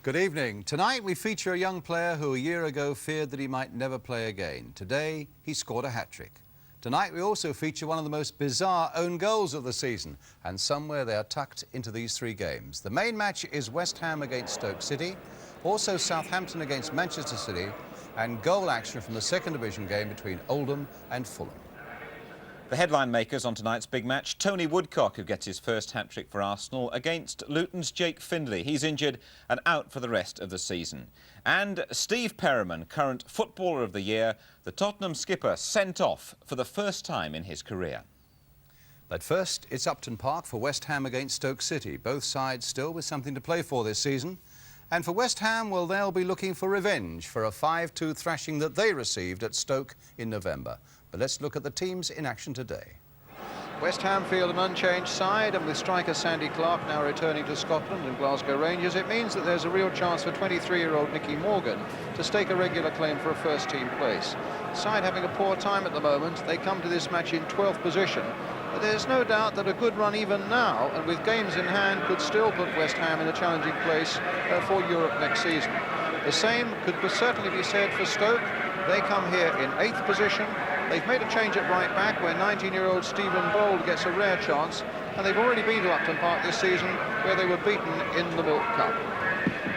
Good evening. Tonight we feature a young player who a year ago feared that he might never play again. Today he scored a hat-trick. Tonight we also feature one of the most bizarre own goals of the season, and somewhere they are tucked into these three games. The main match is West Ham against Stoke City, also Southampton against Manchester City, and goal action from the second division game between Oldham and Fulham. The headline makers on tonight's big match, Tony Woodcock, who gets his first hat-trick for Arsenal, against Luton's Jake Findlay. He's injured and out for the rest of the season. And Steve Perriman, current Footballer of the Year, the Tottenham skipper, sent off for the first time in his career. But first, it's Upton Park for West Ham against Stoke City. Both sides still with something to play for this season. And for West Ham, well, they'll be looking for revenge for a 5-2 thrashing that they received at Stoke in November. But let's look at the teams in action today. West Ham field an unchanged side, and with striker Sandy Clark now returning to Scotland and Glasgow Rangers, it means that there's a real chance for 23-year-old Nicky Morgan to stake a regular claim for a first-team place. The side having a poor time at the moment, they come to this match in 12th position. But there's no doubt that a good run even now, and with games in hand, could still put West Ham in a challenging place for Europe next season. The same could certainly be said for Stoke. They come here in 8th position. They've made a change at right back where 19-year-old Stephen Bold gets a rare chance, and they've already been to Upton Park this season where they were beaten in the Milk Cup.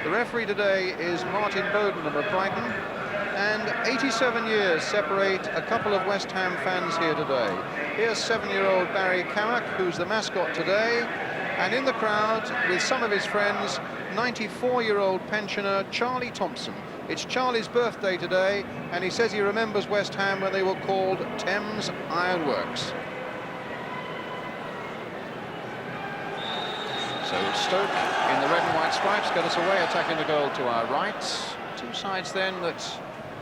The referee today is Martin Bowden of Brighton, and 87 years separate a couple of West Ham fans here today. Here's 7-year-old Barry Carrick, who's the mascot today, and in the crowd with some of his friends, 94-year-old pensioner Charlie Thompson. It's Charlie's birthday today, and he says he remembers West Ham when they were called Thames Ironworks. So Stoke in the red and white stripes get us away, attacking the goal to our right. Two sides then that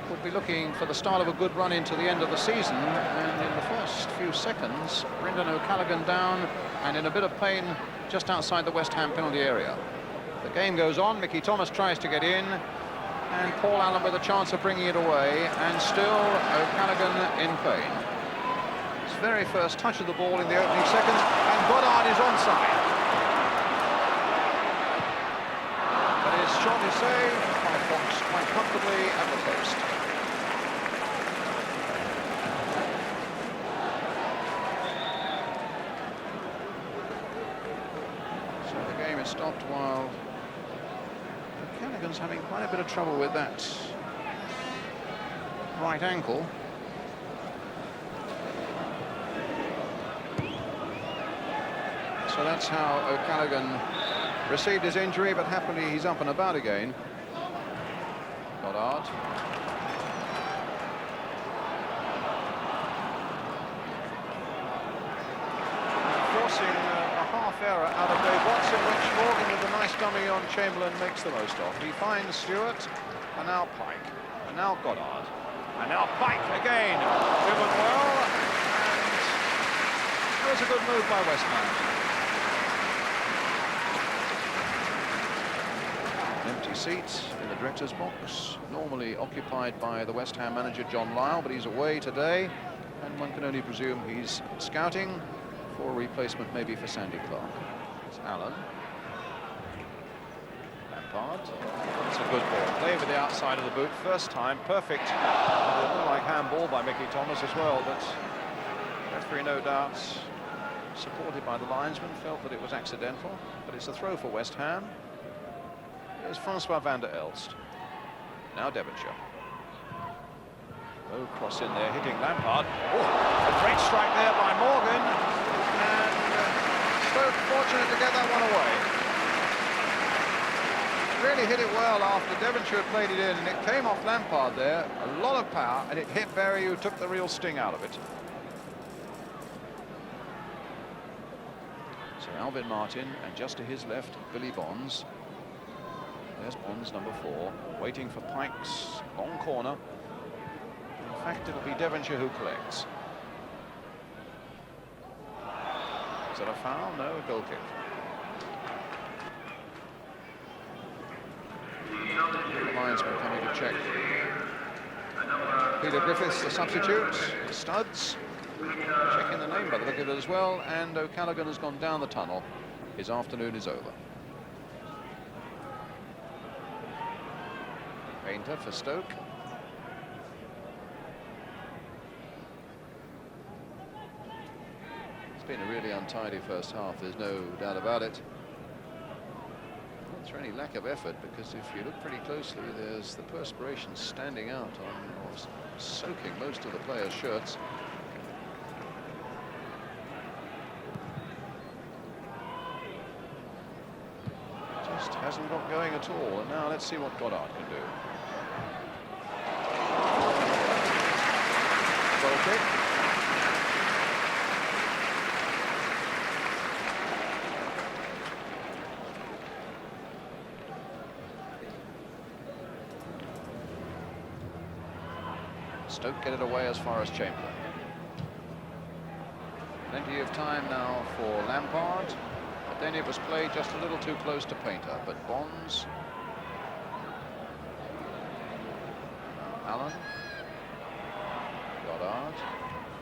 would be looking for the start of a good run into the end of the season, and in the first few seconds, Brendan O'Callaghan down and in a bit of pain just outside the West Ham penalty area. The game goes on. Mickey Thomas tries to get in, and Paul Allen with a chance of bringing it away, and still O'Callaghan in pain. His very first touch of the ball in the opening seconds, and Goddard is onside. But his shot is saved by Fox quite comfortably at the post. So the game is stopped while O'Callaghan's having quite a bit of trouble with that right ankle. So that's how O'Callaghan received his injury, but happily he's up and about again. Goddard. Forcing a half error out of Dave Watson, which Morgan with a nice dummy on Chamberlain makes the most of. He finds Stewart, and now Pike, and now Goddard, and now Pike again. Driven well, and it was a good move by West Ham. Empty seat in the director's box, normally occupied by the West Ham manager John Lyle, but he's away today, and one can only presume he's scouting for a replacement maybe for Sandy Clark. It's Allen. Lampard. It's a good ball. Play with the outside of the boot. First time. Perfect. A little like handball by Mickey Thomas as well, but the referee, no doubt, supported by the linesman, felt that it was accidental, but it's a throw for West Ham. There's Francois van der Elst. Now Devonshire. Low cross in there, hitting Lampard. Oh, a great strike there by Morgan. And Stoke fortunate to get that one away. Really hit it well after Devonshire had played it in, and it came off Lampard there. A lot of power, and it hit Berry, who took the real sting out of it. So Alvin Martin, and just to his left, Billy Bonds. There's Bonds, number 4, waiting for Pike's long corner. In fact, it'll be Devonshire who collects. Is that a foul? No, a goal kick. The linesman coming to check. Peter Griffiths, the substitute. Studs. Checking the name by the look of it as well. And O'Callaghan has gone down the tunnel. His afternoon is over. Painter for Stoke. It's been a really untidy first half, there's no doubt about it. Not through any lack of effort, because if you look pretty closely, there's the perspiration standing out on, or soaking most of the players' shirts. Just hasn't got going at all, and now let's see what Goddard can do. Goal kick. Stoke get it away as far as Chamberlain. Plenty of time now for Lampard. But then it was played just a little too close to Painter. But Bonds. Allen. Goddard.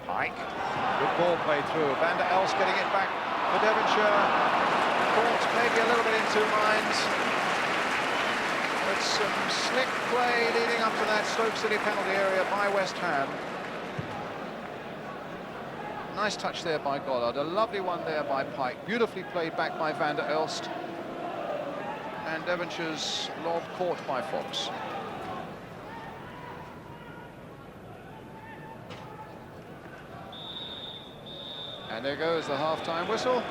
Pike. Good ball played through. Van der Elst getting it back for Devonshire. Caught maybe a little bit in two minds. But some slick play leading up to that Stoke City penalty area by West Ham. Nice touch there by Goddard, a lovely one there by Pike, beautifully played back by Van der Elst. And Devonshire's lob caught by Fox. And there goes the half-time whistle.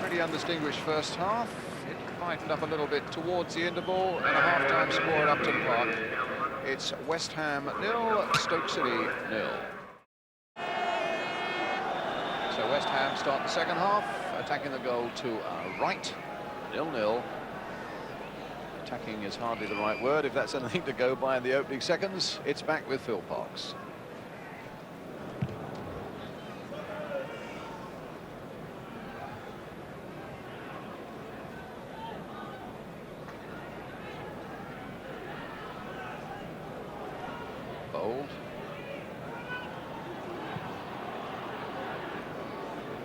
Pretty undistinguished first half. It brightened up a little bit towards the interval, and a half-time score at Upton Park. It's West Ham 0, Stoke City 0. So West Ham start the second half, attacking the goal to our right, 0-0. Attacking is hardly the right word, if that's anything to go by in the opening seconds. It's back with Phil Parkes. Bold.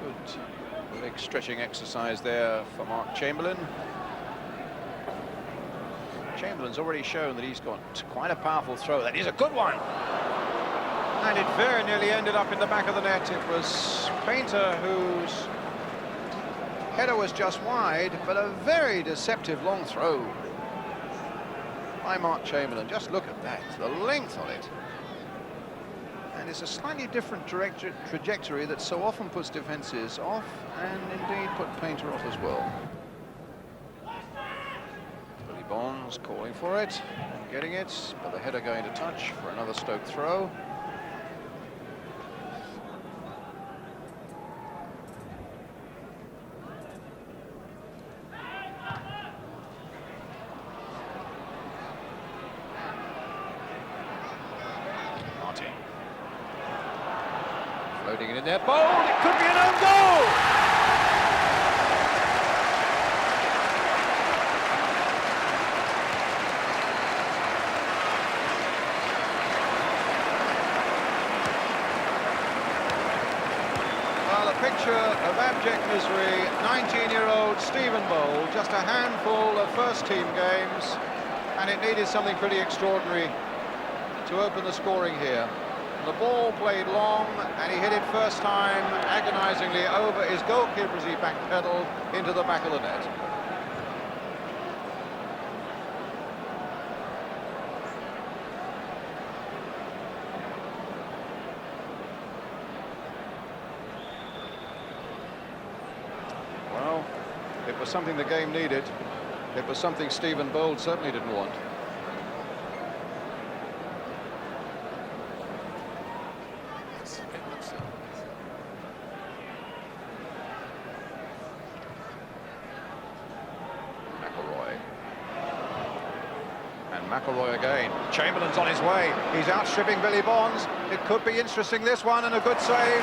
Good leg stretching exercise there for Mark Chamberlain. Chamberlain's already shown that he's got quite a powerful throw. That is a good one. And it very nearly ended up in the back of the net. It was Painter whose header was just wide, but a very deceptive long throw by Mark Chamberlain. Just look at that, the length on it. And it's a slightly different trajectory that so often puts defences off, and indeed put Painter off as well. Billy Bonds calling for it, and getting it, but the header going to touch for another Stoke throw. Floating it in there, bold, it could be an own goal! Well, a picture of abject misery, 19-year-old Stephen Bold, just a handful of first-team games, and it needed something pretty extraordinary to open the scoring here. The ball played long, and he hit it first time agonizingly over his goalkeeper as he backpedaled into the back of the net. Well, it was something the game needed. It was something Stephen Bold certainly didn't want. McElroy again. Chamberlain's on his way. He's outstripping Billy Bonds. It could be interesting, this one, and a good save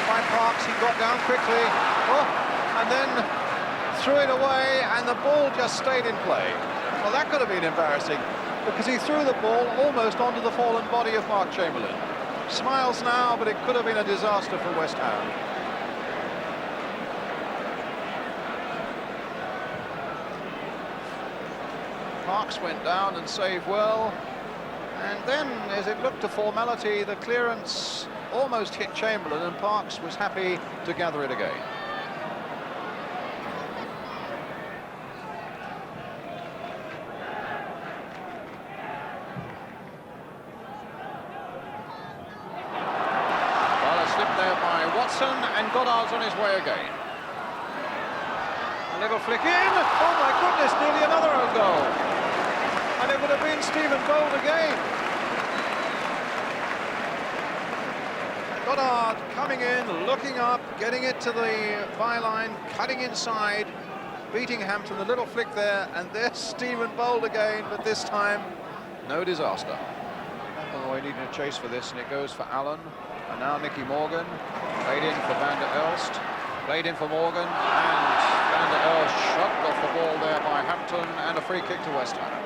by Parkes. He got down quickly. Oh, and then threw it away, and the ball just stayed in play. Well, that could have been embarrassing, because he threw the ball almost onto the fallen body of Mark Chamberlain. Smiles now, but it could have been a disaster for West Ham. Parks went down and saved well. And then, as it looked a formality, the clearance almost hit Chamberlain, and Parks was happy to gather it again. Well, a slip there by Watson, and Goddard's on his way again. A little flick in. Oh my goodness, nearly another own goal. And it would have been Stephen Bold again. Goddard coming in, looking up, getting it to the byline, cutting inside, beating Hampton. A little flick there, and there's Stephen Bold again, but this time, no disaster. McElroy needing a chase for this, and it goes for Allen. And now Nicky Morgan, played in for Van der Elst, played in for Morgan, and Van der Elst shot off the ball there by Hampton, and a free kick to West Ham.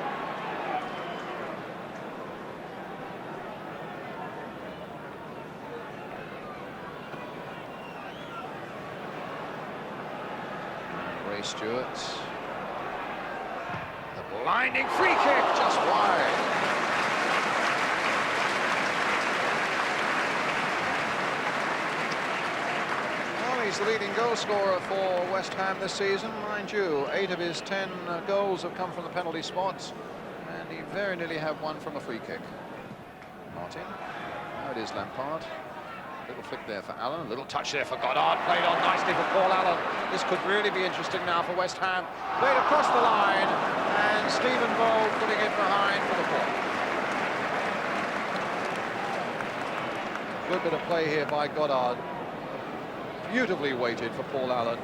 Ray Stewart. The blinding free kick, just wide. He's the leading goal scorer for West Ham this season, mind you. 8 of his 10 goals have come from the penalty spots, and he very nearly had one from a free kick. Martin. Now it is Lampard. Little flick there for Allen, a little touch there for Goddard, played on nicely for Paul Allen. This could really be interesting now for West Ham. Played across the line, and Stephen Bold putting it behind for the ball. Good bit of play here by Goddard. Beautifully weighted for Paul Allen.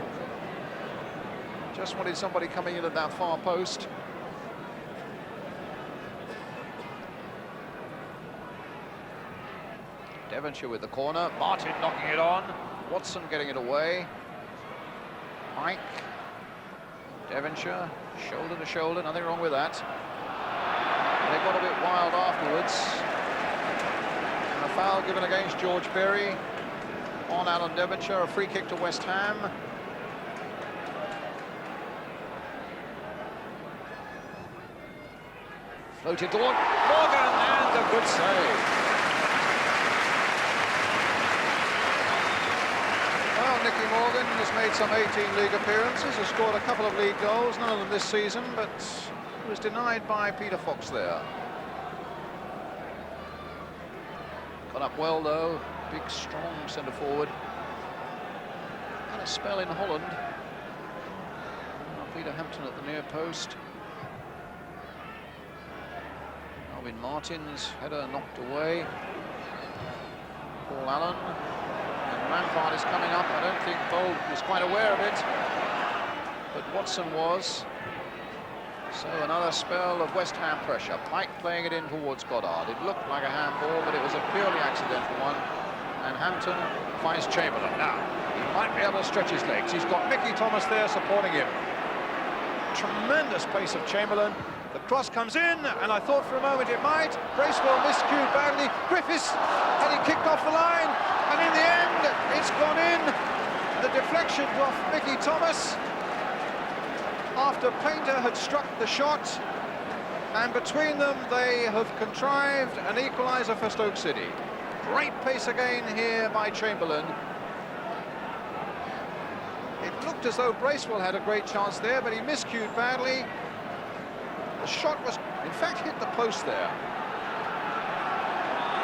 Just wanted somebody coming in at that far post. Devonshire with the corner. Martin knocking it on. Watson getting it away. Mike. Devonshire, shoulder to shoulder, nothing wrong with that. They got a bit wild afterwards. And a foul given against George Berry on Alan Devonshire, a free kick to West Ham. Floated to Morgan, and a good save. Well, Nicky Morgan has made some 18 league appearances, has scored a couple of league goals, none of them this season, but he was denied by Peter Fox there. Got up well though. Big, strong centre forward. Had a spell in Holland. Peter Hampton at the near post. Alvin Martin's header knocked away. Paul Allen. And Lampard is coming up. I don't think Bold was quite aware of it, but Watson was. So another spell of West Ham pressure. Pike playing it in towards Goddard. It looked like a handball, but it was a purely accidental one. And Hampton finds Chamberlain. Now, he might be able to stretch his legs. He's got Mickey Thomas there supporting him. Tremendous pace of Chamberlain. The cross comes in, and I thought for a moment it might. Bracewell miscued badly. Griffiths had it kicked off the line, and in the end, it's gone in. The deflection off Mickey Thomas after Painter had struck the shot, and between them they have contrived an equaliser for Stoke City. Great pace again here by Chamberlain. It looked as though Bracewell had a great chance there, but he miscued badly. The shot was, in fact, hit the post there.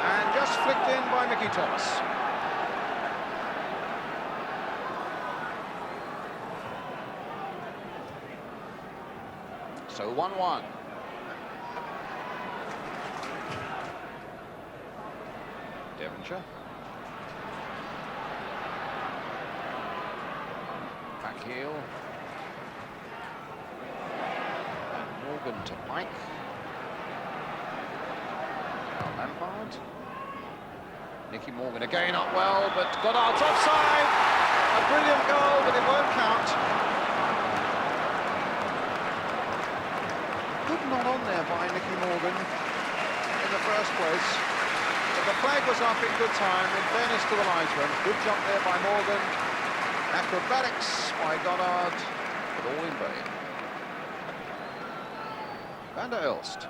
And just flicked in by Mickey Thomas. So 1-1. Devonshire. Back heel. And Morgan to Mike. Now Lampard. Nicky Morgan again up well, but Goddard's offside. A brilliant goal, but it won't count. Good not on there by Nicky Morgan in the first place. But the flag was up in good time, in fairness to the linesman. Good jump there by Morgan. Acrobatics by Goddard, but all in vain. Van der Elst.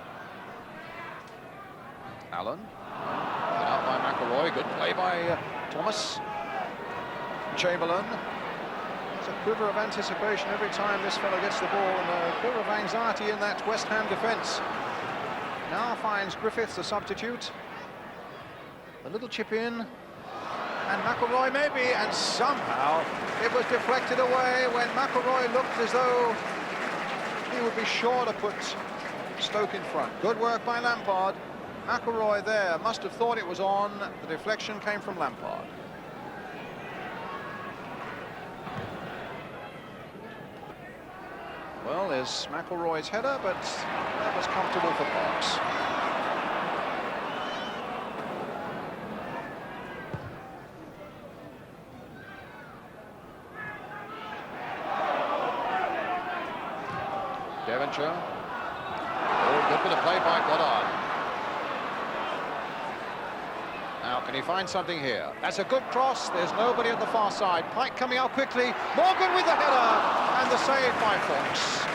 Allen. Out by McElroy. Good play by Thomas. Chamberlain. There's a quiver of anticipation every time this fellow gets the ball, and a quiver of anxiety in that West Ham defence. Now finds Griffiths, the substitute. A little chip in. And McElroy maybe, and somehow it was deflected away when McElroy looked as though he would be sure to put Stoke in front. Good work by Lampard. McElroy there must have thought it was on. The deflection came from Lampard. Well, there's McElroy's header, but that was comfortable for Parks. Devonshire. Oh, good bit of play by Goddard. Now, can he find something here? That's a good cross. There's nobody at the far side. Pike coming out quickly. Morgan with the header, and the save by Fox.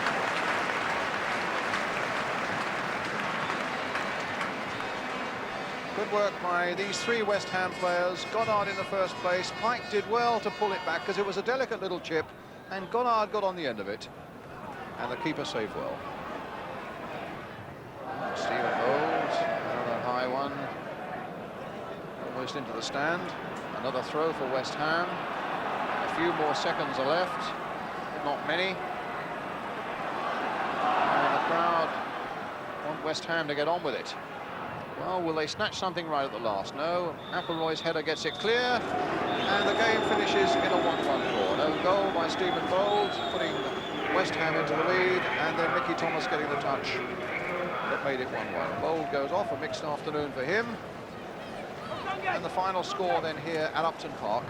Good work by these three West Ham players. Goddard in the first place. Pike did well to pull it back because it was a delicate little chip, and Goddard got on the end of it. And the keeper saved well. Stephen Bowles, another high one. Almost into the stand. Another throw for West Ham. A few more seconds are left, but not many. And the crowd want West Ham to get on with it. Well, will they snatch something right at the last? No. McElroy's header gets it clear, and the game finishes in a 1-1 draw. No goal by Stephen Bowles, putting West Ham into the lead, and then Mickey Thomas getting the touch that made it 1-1. Bold goes off, a mixed afternoon for him. And the final score then here at Upton Park.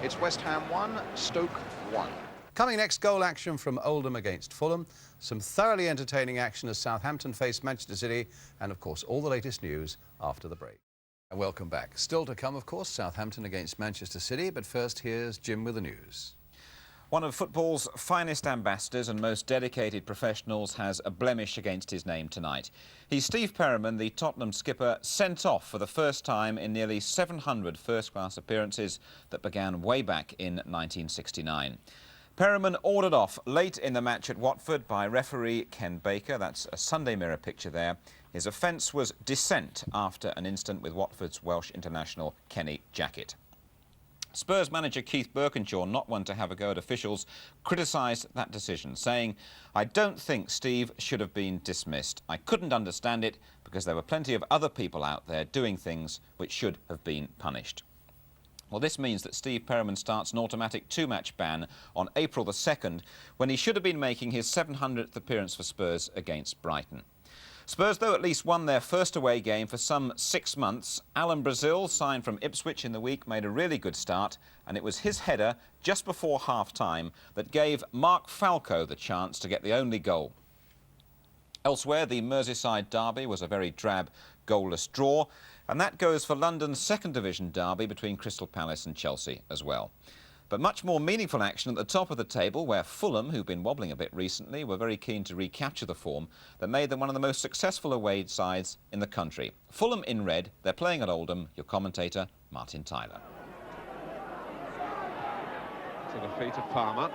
It's West Ham 1, Stoke 1. Coming next, goal action from Oldham against Fulham. Some thoroughly entertaining action as Southampton face Manchester City. And, of course, all the latest news after the break. And welcome back. Still to come, of course, Southampton against Manchester City. But first, here's Jim with the news. One of football's finest ambassadors and most dedicated professionals has a blemish against his name tonight. He's Steve Perryman, the Tottenham skipper, sent off for the first time in nearly 700 first-class appearances that began way back in 1969. Perryman ordered off late in the match at Watford by referee Ken Baker. That's a Sunday Mirror picture there. His offence was dissent after an incident with Watford's Welsh international Kenny Jackett. Spurs manager Keith Birkinshaw, not one to have a go at officials, criticised that decision, saying, "I don't think Steve should have been dismissed. I couldn't understand it because there were plenty of other people out there doing things which should have been punished." Well, this means that Steve Perryman starts an automatic two-match ban on April the 2nd, when he should have been making his 700th appearance for Spurs against Brighton. Spurs, though, at least won their first away game for some 6 months. Alan Brazil, signed from Ipswich in the week, made a really good start, and it was his header just before half-time that gave Mark Falco the chance to get the only goal. Elsewhere, the Merseyside derby was a very drab, goalless draw, and that goes for London's second division derby between Crystal Palace and Chelsea as well. But much more meaningful action at the top of the table, where Fulham, who've been wobbling a bit recently, were very keen to recapture the form that made them one of the most successful away sides in the country. Fulham in red, they're playing at Oldham. Your commentator, Martin Tyler. To the feet of Palmer.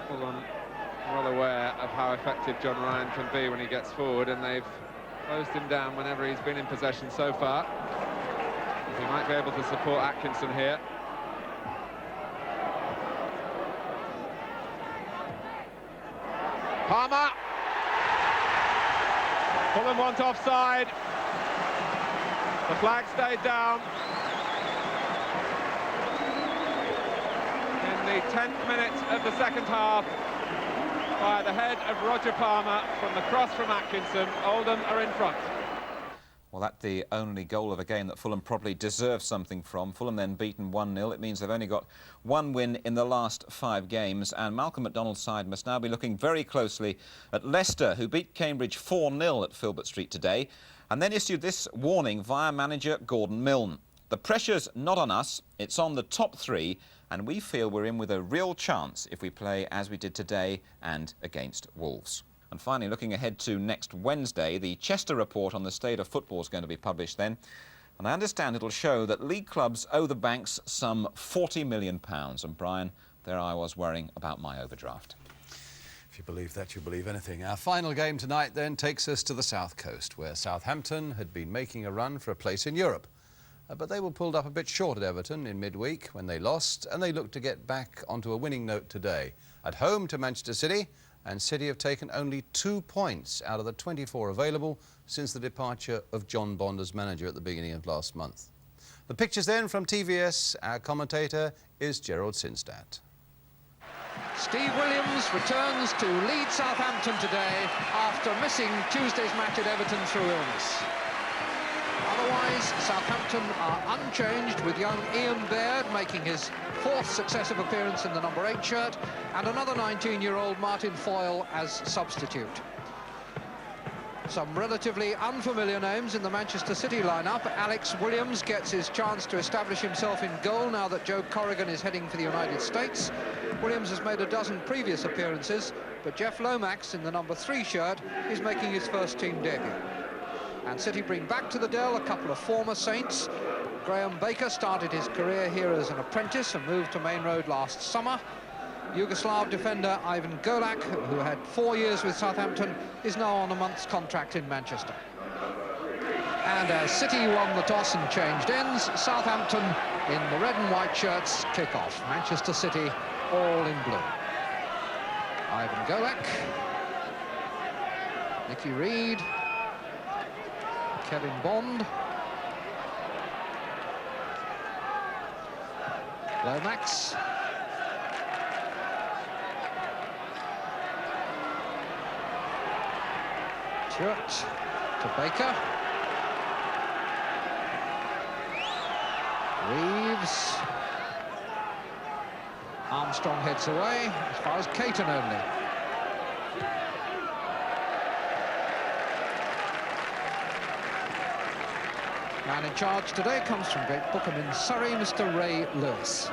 Fulham well aware of how effective John Ryan can be when he gets forward, and they've closed him down whenever he's been in possession so far. He might be able to support Atkinson here. Palmer! Fulham want offside. The flag stayed down. In the 10th minute of the second half, by the head of Roger Palmer from the cross from Atkinson, Oldham are in front. Well, that's the only goal of a game that Fulham probably deserves something from. Fulham then beaten 1-0. It means they've only got one win in the last 5 games. And Malcolm McDonald's side must now be looking very closely at Leicester, who beat Cambridge 4-0 at Filbert Street today, and then issued this warning via manager Gordon Milne. The pressure's not on us, it's on the top three, and we feel we're in with a real chance if we play as we did today and against Wolves. And finally, looking ahead to next Wednesday, the Chester report on the state of football is going to be published then. And I understand it'll show that league clubs owe the banks some £40 million. And Brian, there I was worrying about my overdraft. If you believe that, you believe anything. Our final game tonight then takes us to the South Coast, where Southampton had been making a run for a place in Europe. But they were pulled up a bit short at Everton in midweek when they lost, and they look to get back onto a winning note today. At home to Manchester City, and City have taken only 2 points out of the 24 available since the departure of John Bond as manager at the beginning of last month. The pictures then from TVS, our commentator is Gerald Sinstadt. Steve Williams returns to lead Southampton today after missing Tuesday's match at Everton through illness. Otherwise, Southampton are unchanged, with young Ian Baird making his 4th successive appearance in the number 8 shirt, and another 19-year-old Martin Foyle as substitute. Some relatively unfamiliar names in the Manchester City lineup. Alex Williams gets his chance to establish himself in goal now that Joe Corrigan is heading for the United States. Williams has made a dozen previous appearances, but Jeff Lomax in the number 3 shirt is making his first team debut. And City bring back to the Dell a couple of former Saints. Graham Baker started his career here as an apprentice and moved to Main Road last summer. Yugoslav defender Ivan Golak, who had 4 years with Southampton, is now on a month's contract in Manchester. And as City won the toss and changed ends, Southampton in the red and white shirts kick off. Manchester City all in blue. Ivan Golak, Nicky Reed, Kevin Bond, Lomax, Stewart to Baker, Reeves, Armstrong heads away as far as Caton only. Man in charge today comes from Great Bookham in Surrey, Mr. Ray Lewis.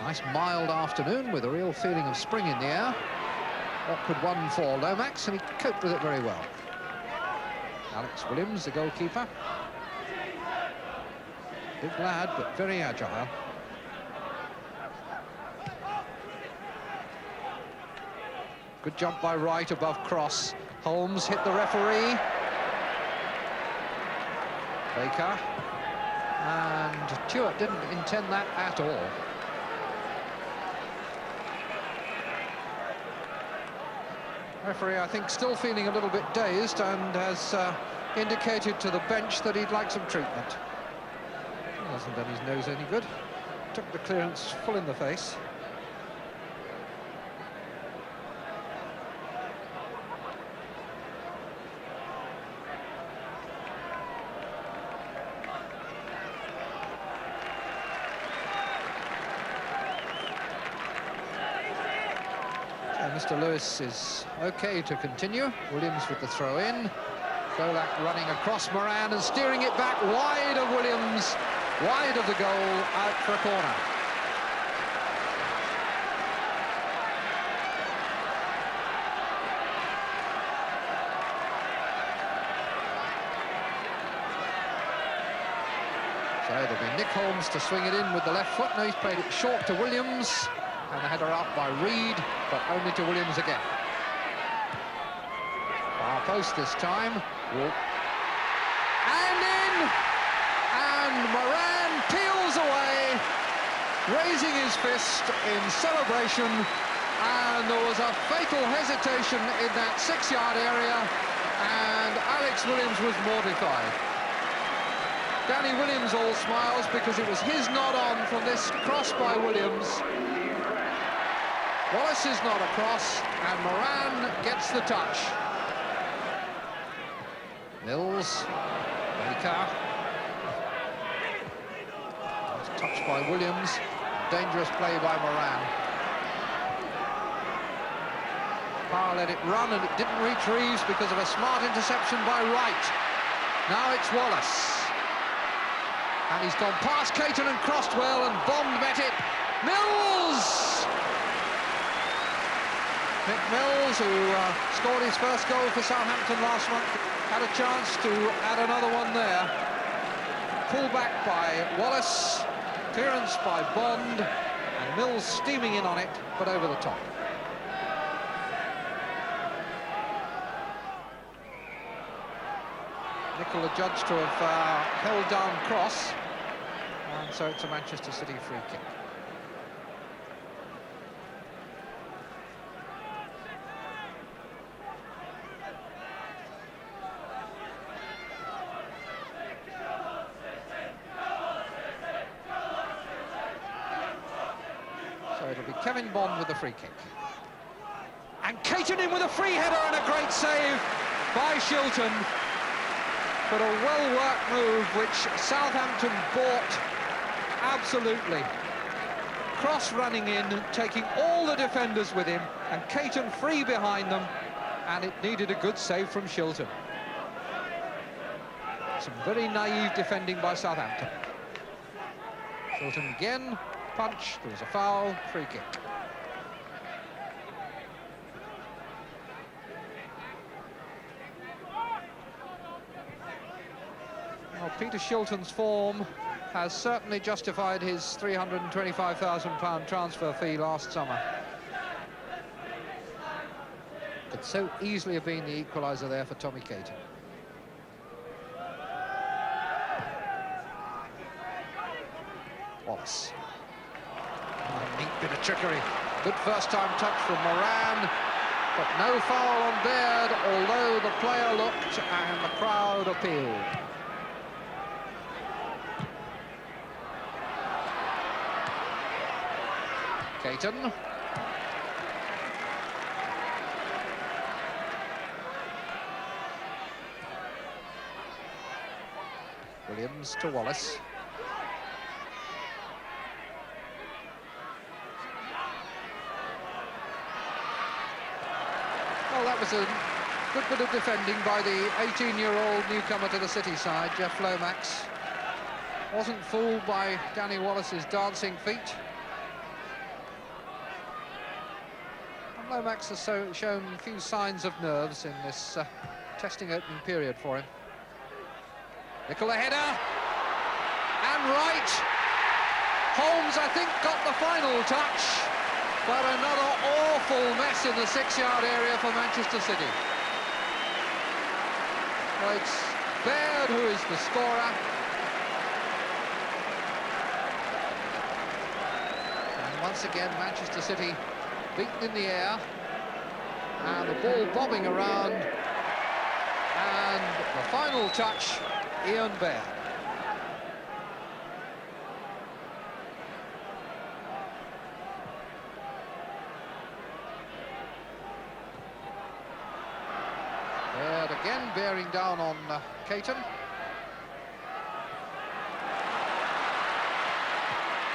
Nice mild afternoon with a real feeling of spring in the air. Awkward one for Lomax, and he coped with it very well. Alex Williams, the goalkeeper. Big lad, but very agile. Good jump by Wright above cross. Holmes hit the referee. Baker. And Stewart didn't intend that at all. Referee, I think, still feeling a little bit dazed and has indicated to the bench that he'd like some treatment. He hasn't done his nose any good. Took the clearance full in the face. Mr. Lewis is okay to continue. Williams with the throw-in. Golak running across Moran and steering it back wide of Williams, wide of the goal, out for a corner. So it'll be Nick Holmes to swing it in with the left foot. Now he's played it short to Williams. And the header out by Reed, but only to Williams again. Far post this time. And in! And Moran peels away, raising his fist in celebration. And there was a fatal hesitation in that 6-yard area, and Alex Williams was mortified. Danny Williams all smiles because it was his nod on from this cross by Williams. Wallace is not across, and Moran gets the touch. Mills, Baker. Touched by Williams. Dangerous play by Moran. Power let it run and it didn't reach Reeves because of a smart interception by Wright. Now it's Wallace. And he's gone past Caton and crossed well, and Bond met it. Mills! Mick Mills, who scored his first goal for Southampton last month, had a chance to add another one there. Pulled back by Wallace, clearance by Bond, and Mills steaming in on it, but over the top. Nicola judged to have held down cross, and so it's a Manchester City free kick. So it'll be Kevin Bond with the free kick. And Caton in with a free header and a great save by Shilton. But a well-worked move which Southampton bought absolutely. Cross running in, taking all the defenders with him, and Caton free behind them, and it needed a good save from Shilton. Some very naive defending by Southampton. Shilton again, punch, there was a foul, free kick. Well, Peter Shilton's form has certainly justified his £325,000 transfer fee last summer. Could so easily have been the equaliser there for Tommy Caton. Wallace. A neat bit of trickery. Good first-time touch from Moran, but no foul on Baird, although the player looked and the crowd appealed. Caton. Williams to Wallace. Well, that was a good bit of defending by the 18-year-old newcomer to the City side, Jeff Lomax. Wasn't fooled by Danny Wallace's dancing feet. Lomax has shown a few signs of nerves in this testing opening period for him. Nicola header, and Wright. Holmes, I think, got the final touch, but another awful mess in the 6-yard area for Manchester City. Well, it's Baird who is the scorer. And once again, Manchester City beaten in the air, and the ball bobbing around, and the final touch, Ian Baird. Baird again bearing down on Caton.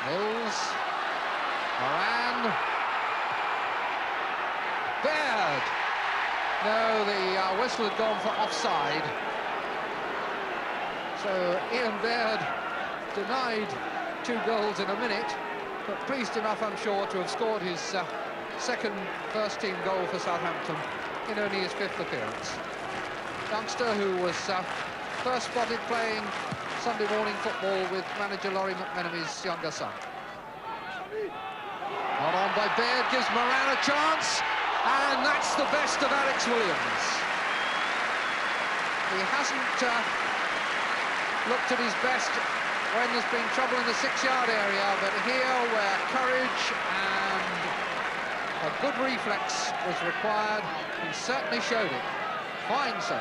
Mills, Moran. Baird! No, the whistle had gone for offside. So Ian Baird denied 2 goals in a minute, but pleased enough, I'm sure, to have scored his second first-team goal for Southampton in only his 5th appearance. Youngster who was first spotted playing Sunday morning football with manager Laurie McMenamin's younger son. Not on by Baird, gives Moran a chance. And that's the best of Alex Williams. He hasn't looked at his best when there's been trouble in the 6-yard area, but here where courage and a good reflex was required, he certainly showed it. Fine save.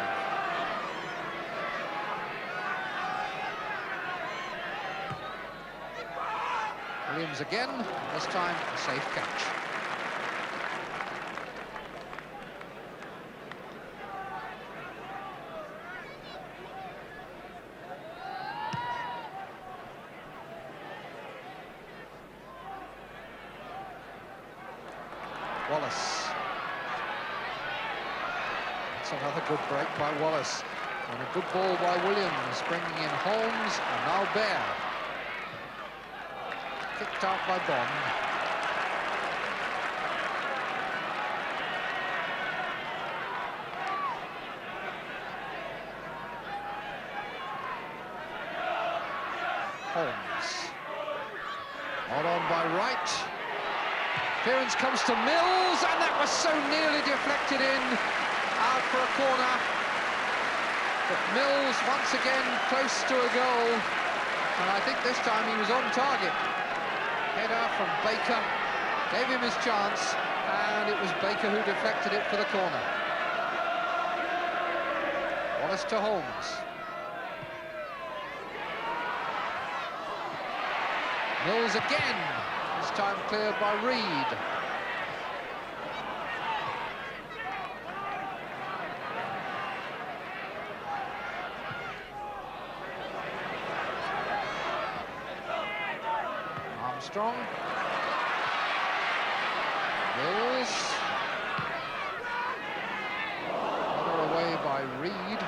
Williams again, this time a safe catch. Wallace. That's another good break by Wallace. And a good ball by Williams, bringing in Holmes and now Baird. Kicked out by Bond. Holmes. Hold on by Wright. Clearance comes to Mills, and that was so nearly deflected in, out for a corner. But Mills once again close to a goal, and I think this time he was on target. Header from Baker gave him his chance, and it was Baker who deflected it for the corner. Wallace to Holmes. Mills again, this time cleared by Reed. Armstrong. Mills. Another away by Reed.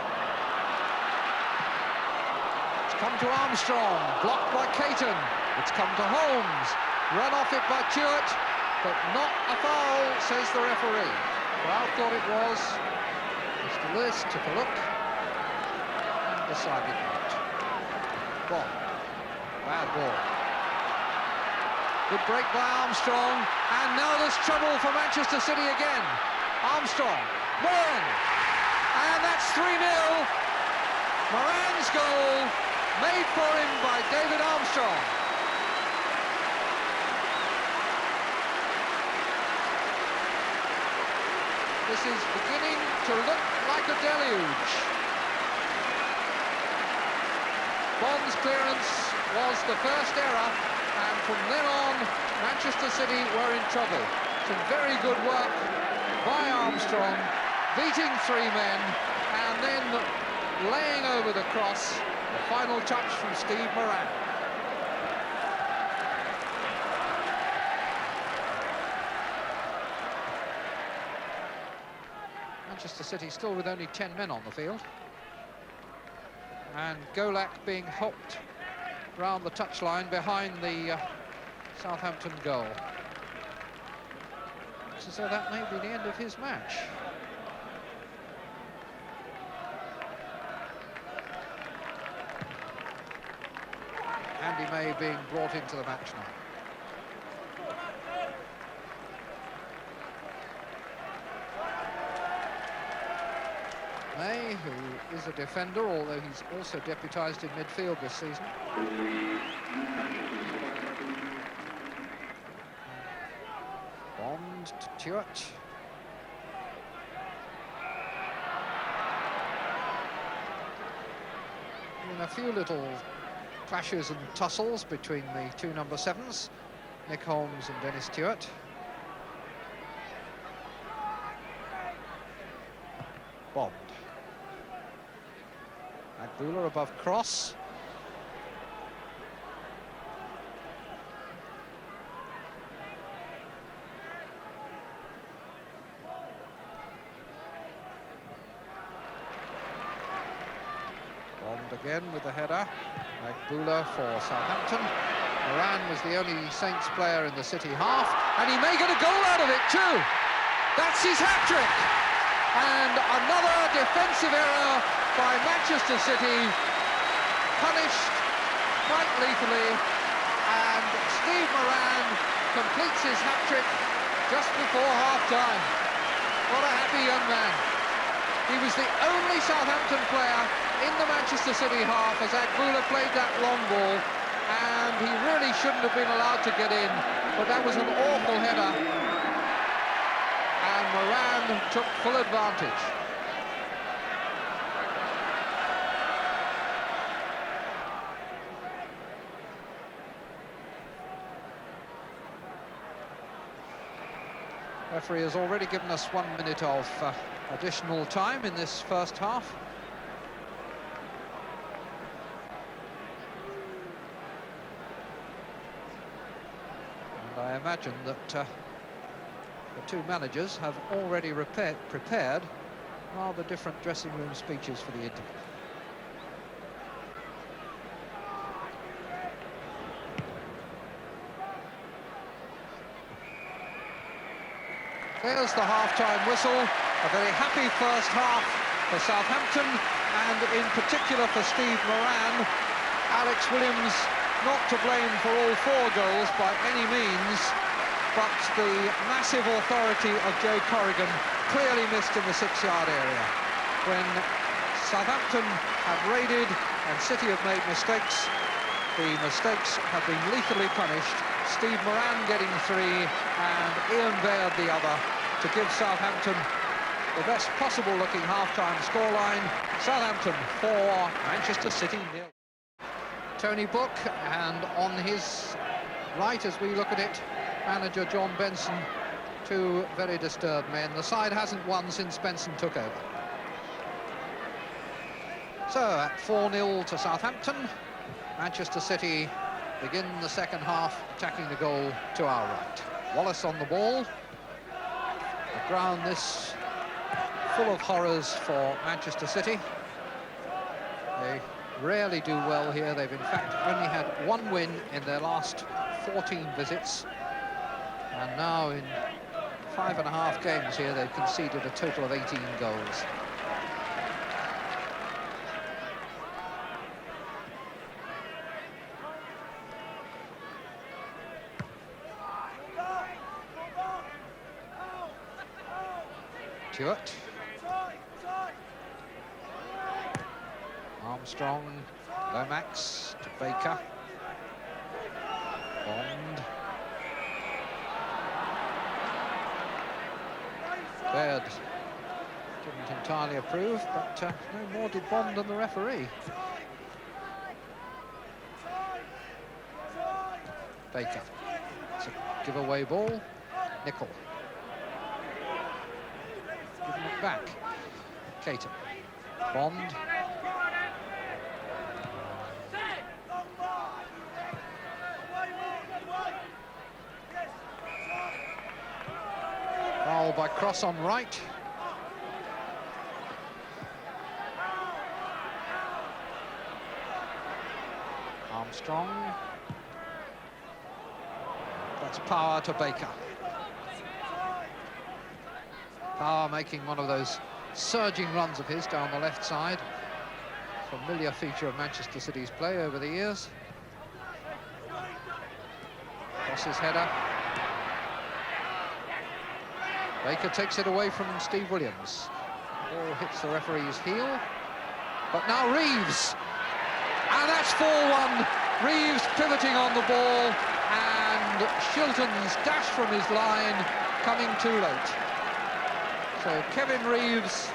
It's come to Armstrong, blocked by Caton. It's come to Holmes, run off it by Tuart, but not a foul, says the referee. Crowd thought it was. Mr. Lewis took a look and decided not. Bond, bad ball. Good break by Armstrong, and now there's trouble for Manchester City again. Armstrong, Moran, and that's 3-0. Moran's goal, made for him by David Armstrong. This is beginning to look like a deluge. Bond's clearance was the first error, and from then on, Manchester City were in trouble. Some very good work by Armstrong, beating 3 men, and then laying over the cross. The final touch from Steve Moran. Manchester City still with only 10 men on the field. And Golak being helped round the touchline behind the Southampton goal. So that may be the end of his match. Andy May being brought into the match now. May, who is a defender, although he's also deputised in midfield this season. Bond to Tuart. And a few little clashes and tussles between the two number 7s, Nick Holmes and Dennis Tuart. Bond. Agboola above cross. Bond again with the header. Agboola for Southampton. Moran was the only Saints player in the City half, and he may get a goal out of it too. That's his hat-trick. And another defensive error by Manchester City, punished quite lethally, and Steve Moran completes his hat-trick just before half-time. What a happy young man. He was the only Southampton player in the Manchester City half as Agboola played that long ball, and he really shouldn't have been allowed to get in, but that was an awful header, and Moran took full advantage. Referee has already given us 1 minute of additional time in this first half. And I imagine that the two managers have already prepared rather different dressing room speeches for the interval. There's the half-time whistle. A very happy first half for Southampton, and in particular for Steve Moran. Alex Williams not to blame for all 4 goals by any means, but the massive authority of Joe Corrigan clearly missed in the 6-yard area. When Southampton have raided and City have made mistakes, the mistakes have been lethally punished. Steve Moran getting 3 and Ian Baird the other, to give Southampton the best possible looking half-time scoreline. Southampton 4, Manchester City 0. Tony Book, and on his right as we look at it, manager John Benson, 2 very disturbed men. The side hasn't won since Benson took over. So at 4-0 to Southampton, Manchester City begin the second half attacking the goal to our right. Wallace on the ball. The ground this full of horrors for Manchester City. They rarely do well here. They've in fact only had 1 win in their last 14 visits, and now in 5.5 games here they've conceded a total of 18 goals. Stewart. Armstrong, Lomax to Baker. Bond. Baird didn't entirely approve, but no more did Bond and the referee. Baker. It's a giveaway ball. Nicol. Giving it back. Caton. Bond. Foul by Cross on right. Armstrong. That's Power to Baker. Power making one of those surging runs of his down the left side. Familiar feature of Manchester City's play over the years. Cross's header. Baker takes it away from Steve Williams. Ball hits the referee's heel. But now Reeves. And that's 4-1. Reeves pivoting on the ball. And Shilton's dash from his line coming too late. So Kevin Reeves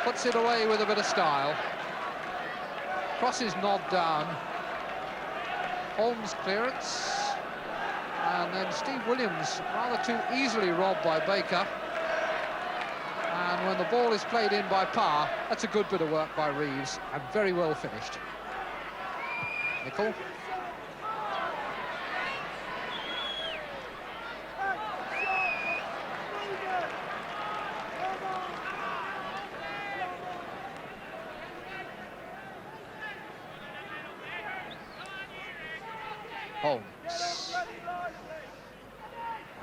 puts it away with a bit of style. Crosses nod down. Holmes' clearance. And then Steve Williams rather too easily robbed by Baker. And when the ball is played in by Parr, that's a good bit of work by Reeves, and very well finished. Nicol. Holmes.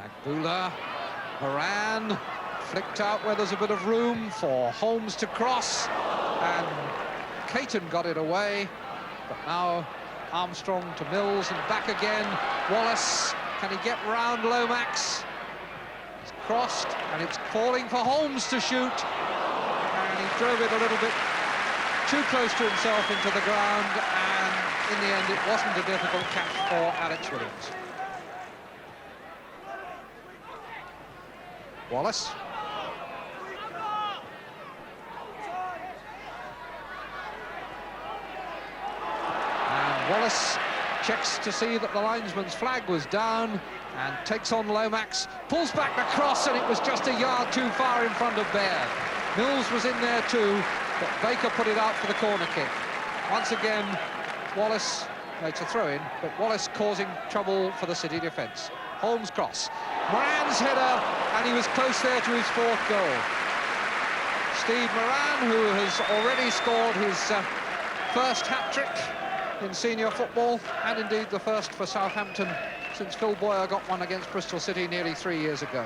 Agbula. Moran. Flicked out where there's a bit of room for Holmes to cross. And Caton got it away. But now Armstrong to Mills and back again. Wallace. Can he get round Lomax? It's crossed and it's falling for Holmes to shoot. And he drove it a little bit too close to himself into the ground. And in the end, it wasn't a difficult catch for Alex Williams. Wallace. And Wallace checks to see that the linesman's flag was down and takes on Lomax, pulls back the cross, and it was just a yard too far in front of Baird. Mills was in there too, but Baker put it out for the corner kick. Once again, Wallace makes a throw-in, but Wallace causing trouble for the City defence. Holmes cross. Moran's header, and he was close there to his 4th goal. Steve Moran, who has already scored his first hat-trick in senior football, and indeed the first for Southampton since Phil Boyer got one against Bristol City nearly 3 years ago.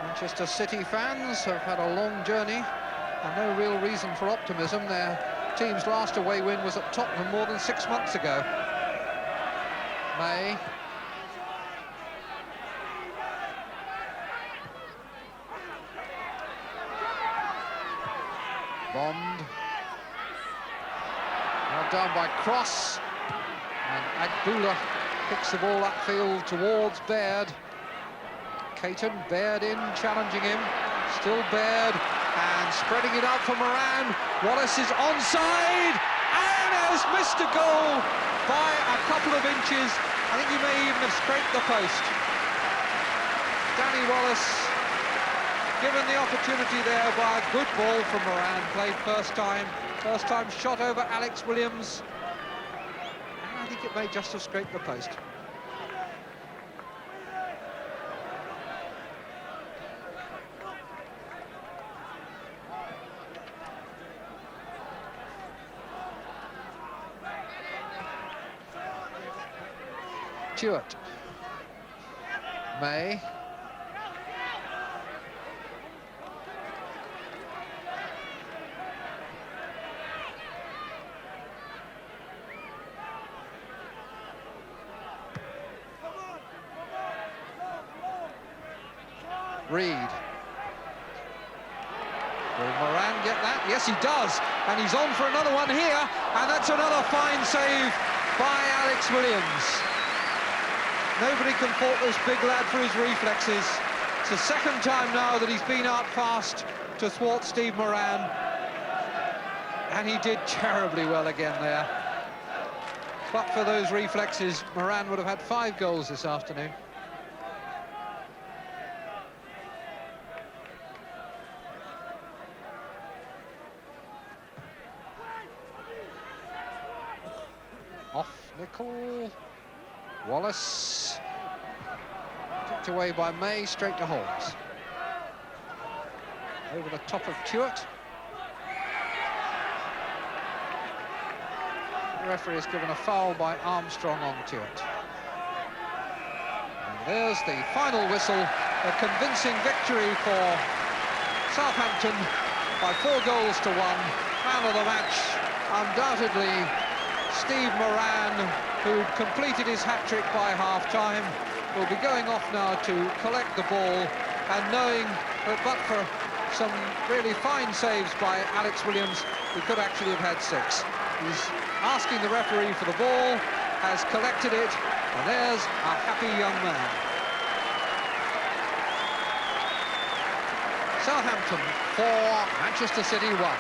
Manchester City fans have had a long journey and no real reason for optimism. Their team's last away win was at Tottenham more than 6 months ago. May. Bond. Well done by Cross. And Agbula picks the ball upfield towards Baird. Caton, Baird in, challenging him. Still Baird. And spreading it out for Moran. Wallace is onside. And has missed a goal by a couple of inches. I think he may even have scraped the post. Danny Wallace given the opportunity there by a good ball from Moran, played first time shot over Alex Williams, and I think it may just have scraped the post. Stewart. May. Reed. Will Moran get that? Yes, he does. And he's on for another one here. And that's another fine save by Alex Williams. Nobody can fault this big lad for his reflexes. It's the second time now that he's been out fast to thwart Steve Moran. And he did terribly well again there. But for those reflexes, Moran would have had 5 goals this afternoon. Off Nicol. Wallace. Kicked away by May, straight to Holmes. Over the top of Tuart. The referee has given a foul by Armstrong on Tuart. And there's the final whistle. A convincing victory for Southampton by 4 goals to 1. Man of the match, undoubtedly Steve Moran, who completed his hat-trick by half-time, will be going off now to collect the ball, and knowing that but for some really fine saves by Alex Williams, he could actually have had 6. He's asking the referee for the ball, has collected it, and there's a happy young man. Southampton 4, Manchester City 1.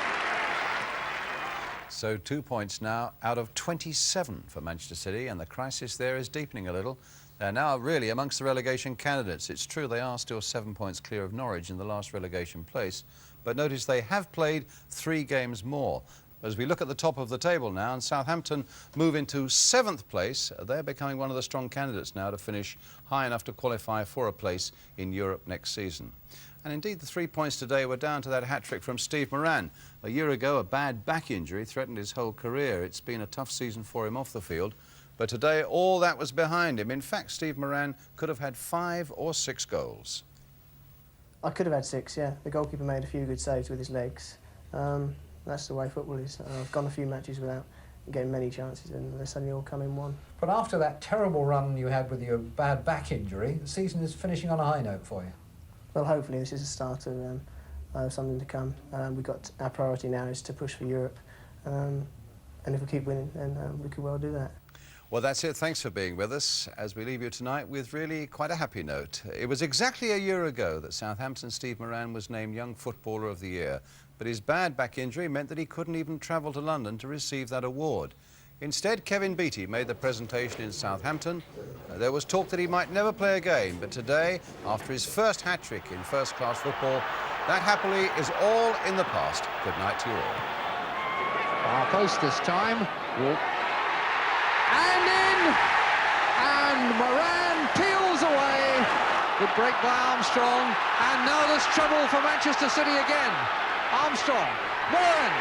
So 2 points now out of 27 for Manchester City, and the crisis there is deepening a little. They're now really amongst the relegation candidates. It's true they are still 7 points clear of Norwich in the last relegation place, but notice they have played 3 games more. As we look at the top of the table now, and Southampton move into 7th place, they're becoming one of the strong candidates now to finish high enough to qualify for a place in Europe next season. And indeed, the 3 points today were down to that hat-trick from Steve Moran. A year ago, a bad back injury threatened his whole career. It's been a tough season for him off the field, but today all that was behind him. In fact, Steve Moran could have had 5 or 6 goals. I could have had 6, yeah. The goalkeeper made a few good saves with his legs. That's the way football is. I've gone a few matches without getting many chances, and they suddenly all come in one. But after that terrible run you had with your bad back injury, the season is finishing on a high note for you. Well, hopefully this is the start of something to come. Our priority now is to push for Europe, and if we keep winning, then we could well do that. Well, that's it. Thanks for being with us as we leave you tonight with really quite a happy note. It was exactly a year ago that Southampton's Steve Moran was named Young Footballer of the Year, but his bad back injury meant that he couldn't even travel to London to receive that award. Instead, Kevin Beattie made the presentation in Southampton. There was talk that he might never play again, but today, after his first hat-trick in first-class football, that happily is all in the past. Good night to you all. Far post this time. And in! And Moran peels away. Good break by Armstrong, and now there's trouble for Manchester City again. Armstrong, Moran,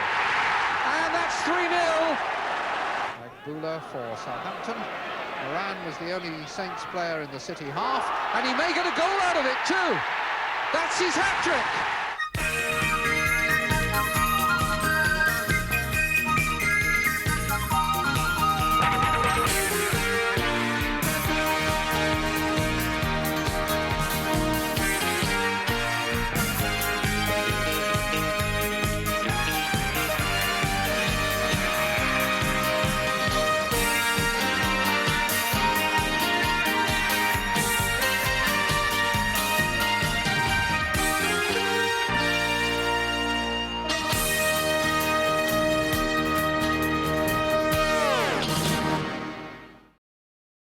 and that's 3-0. Bula for Southampton. Moran was the only Saints player in the City half, and he may get a goal out of it too. That's his hat-trick.